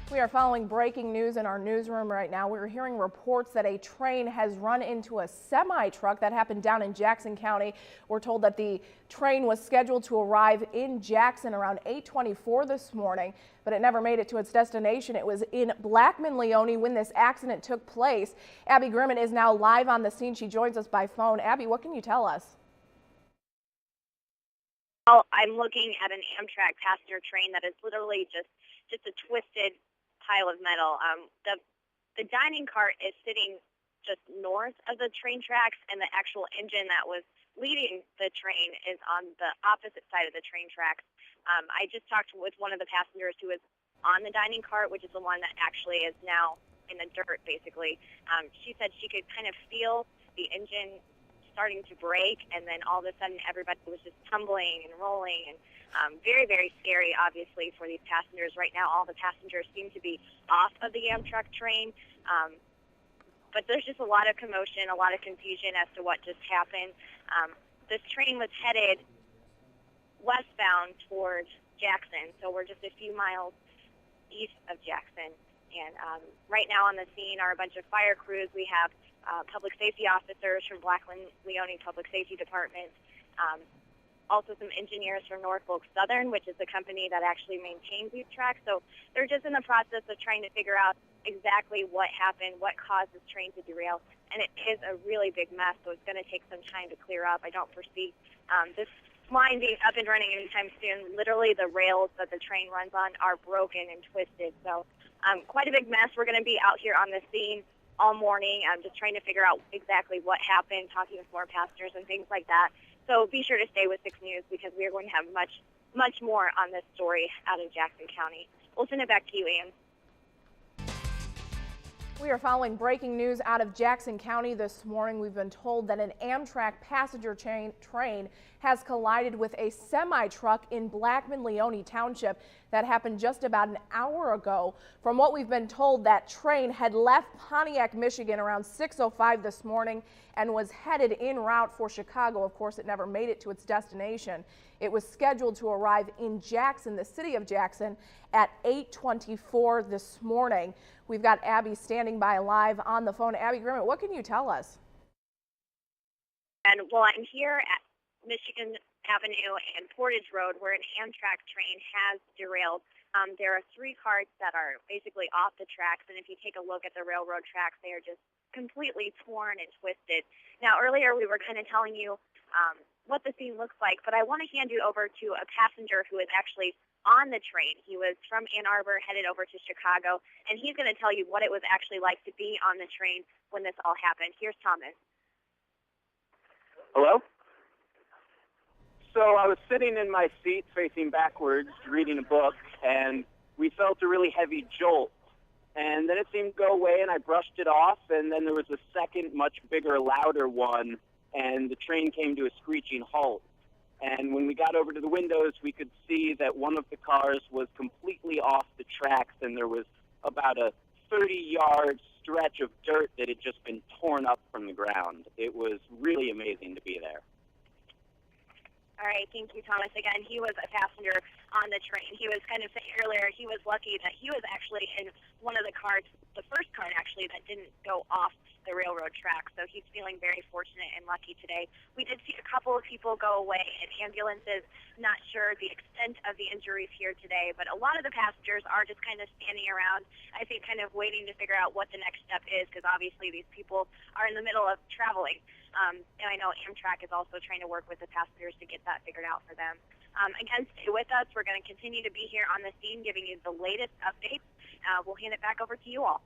We are following breaking news in our newsroom right now. We're hearing reports that a train has run into a semi-truck. That happened down in Jackson County. We're told that the train was scheduled to arrive in Jackson around 8:24 this morning, but it never made it to its destination. It was in Blackman-Leone when this accident took place. Abby Grimmett is now live on the scene. She joins us by phone. Abby, what can you tell us? Well, I'm looking at an Amtrak passenger train that is literally just a twisted pile of metal. The dining cart is sitting just north of the train tracks, and the actual engine that was leading the train is on the opposite side of the train tracks. I just talked with one of the passengers who was on the dining cart, which is the one that actually is now in the dirt, basically. She said she could kind of feel the engine starting to break, and then all of a sudden everybody was just tumbling and rolling, and very, very scary, obviously, for these passengers. Right now, all the passengers seem to be off of the Amtrak train, but there's just a lot of commotion, a lot of confusion as to what just happened. This train was headed westbound towards Jackson, so we're just a few miles east of Jackson, and right now on the scene are a bunch of fire crews. We have public safety officers from Blackman-Leone Public Safety Department, also some engineers from Norfolk Southern, which is the company that actually maintains these tracks. So they're just in the process of trying to figure out exactly what happened, what caused this train to derail, and it is a really big mess, so it's going to take some time to clear up. I don't foresee this line being up and running anytime soon. Literally, the rails that the train runs on are broken and twisted, so quite a big mess. We're going to be out here on the scene all morning. I'm just trying to figure out exactly what happened, talking with more passengers and things like that. So be sure to stay with 6 News because we are going to have much more on this story out of Jackson County. We'll send it back to you, Ann. We are following breaking news out of Jackson County this morning. We've been told that an Amtrak passenger train has collided with a semi-truck in Blackman-Leone Township. That happened just about an hour ago. From what we've been told, that train had left Pontiac, Michigan around 6:05 this morning and was headed en route for Chicago. Of course, it never made it to its destination. It was scheduled to arrive in Jackson, the city of Jackson, at 8:24 this morning. We've got Abby standing by live on the phone. Abby Grimmett, what can you tell us? And well, I'm here at Michigan Avenue and Portage Road where an Amtrak train has derailed. There are 3 carts that are basically off the tracks, and if you take a look at the railroad tracks, they are just completely torn and twisted. Now, earlier we were kind of telling you what the scene looks like, but I want to hand you over to a passenger who is actually on the train. He was from Ann Arbor, headed over to Chicago, and he's going to tell you what it was actually like to be on the train when this all happened. Here's Thomas. Hello? So I was sitting in my seat facing backwards reading a book, and we felt a really heavy jolt. And then it seemed to go away, and I brushed it off, and then there was a second, much bigger, louder one, and the train came to a screeching halt. And when we got over to the windows, we could see that one of the cars was completely off the tracks, and there was about a 30-yard stretch of dirt that had just been torn up from the ground. It was really amazing to be there. All right, thank you, Thomas. Again, he was a passenger on the train. He was kind of saying earlier he was lucky that he was actually in one of the cars, the first car actually, that didn't go off the railroad track. So he's feeling very fortunate and lucky today. We did see a couple of people go away in ambulances. Not sure the extent of the injuries here today, but a lot of the passengers are just kind of standing around, I think kind of waiting to figure out what the next step is, because obviously these people are in the middle of traveling. And I know Amtrak is also trying to work with the passengers to get that figured out for them. Again, stay with us. We're going to continue to be here on the scene giving you the latest updates. We'll hand it back over to you all.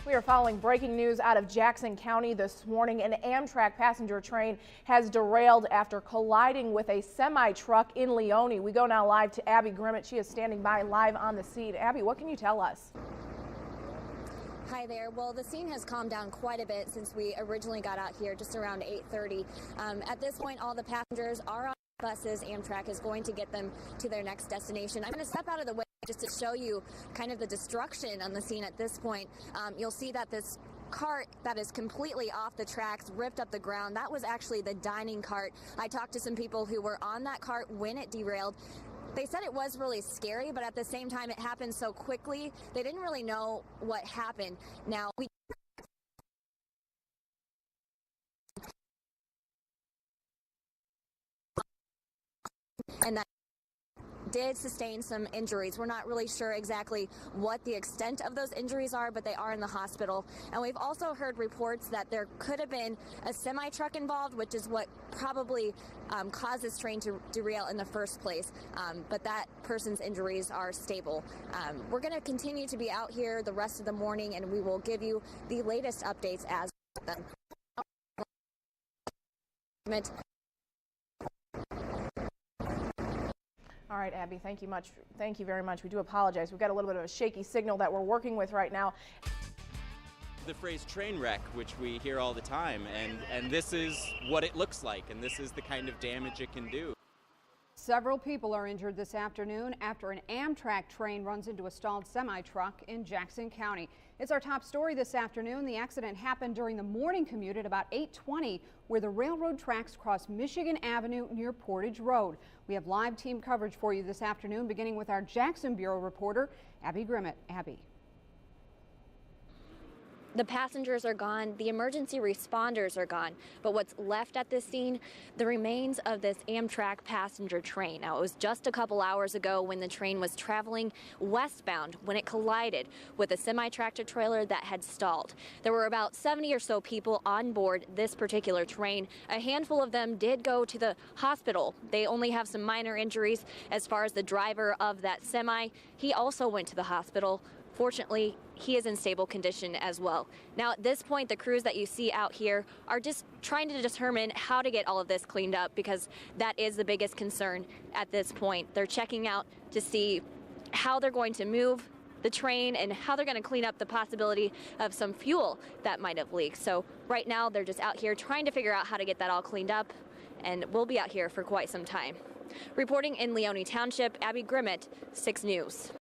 We are following breaking news out of Jackson County this morning. An Amtrak passenger train has derailed after colliding with a semi-truck in Leone. We go now live to Abby Grimmett. She is standing by live on the scene. Abby, what can you tell us? Hi there. Well, the scene has calmed down quite a bit since we originally got out here just around 8:30. At this point, all the passengers are on buses. Amtrak is going to get them to their next destination. I'm going to step out of the way just to show you kind of the destruction on the scene at this point. You'll see that this cart that is completely off the tracks, ripped up the ground, that was actually the dining cart. I talked to some people who were on that cart when it derailed. They said it was really scary, but at the same time, it happened so quickly, they didn't really know what happened. Now, and that did sustain some injuries. We're not really sure exactly what the extent of those injuries are, but they are in the hospital. And we've also heard reports that there could have been a semi-truck involved, which is what probably caused this train to derail in the first place. But that person's injuries are stable. We're going to continue to be out here the rest of the morning, and we will give you the latest updates as them. All right, Abby, thank you very much. We do apologize. We've got a little bit of a shaky signal that we're working with right now. The phrase train wreck, which we hear all the time, and this is what it looks like, and this is the kind of damage it can do. Several people are injured this afternoon after an Amtrak train runs into a stalled semi-truck in Jackson County. It's our top story this afternoon. The accident happened during the morning commute at about 8:20, where the railroad tracks cross Michigan Avenue near Portage Road. We have live team coverage for you this afternoon, beginning with our Jackson Bureau reporter, Abby Grimmett. Abby. The passengers are gone, the emergency responders are gone, but what's left at this scene, the remains of this Amtrak passenger train. Now, it was just a couple hours ago when the train was traveling westbound when it collided with a semi-tractor trailer that had stalled. There were about 70 or so people on board this particular train. A handful of them did go to the hospital. They only have some minor injuries. As far as the driver of that semi, he also went to the hospital. Fortunately, he is in stable condition as well. Now, at this point, the crews that you see out here are just trying to determine how to get all of this cleaned up, because that is the biggest concern at this point. They're checking out to see how they're going to move the train and how they're going to clean up the possibility of some fuel that might have leaked. So right now, they're just out here trying to figure out how to get that all cleaned up, and we'll be out here for quite some time. Reporting in Leone Township, Abby Grimmett, 6 News.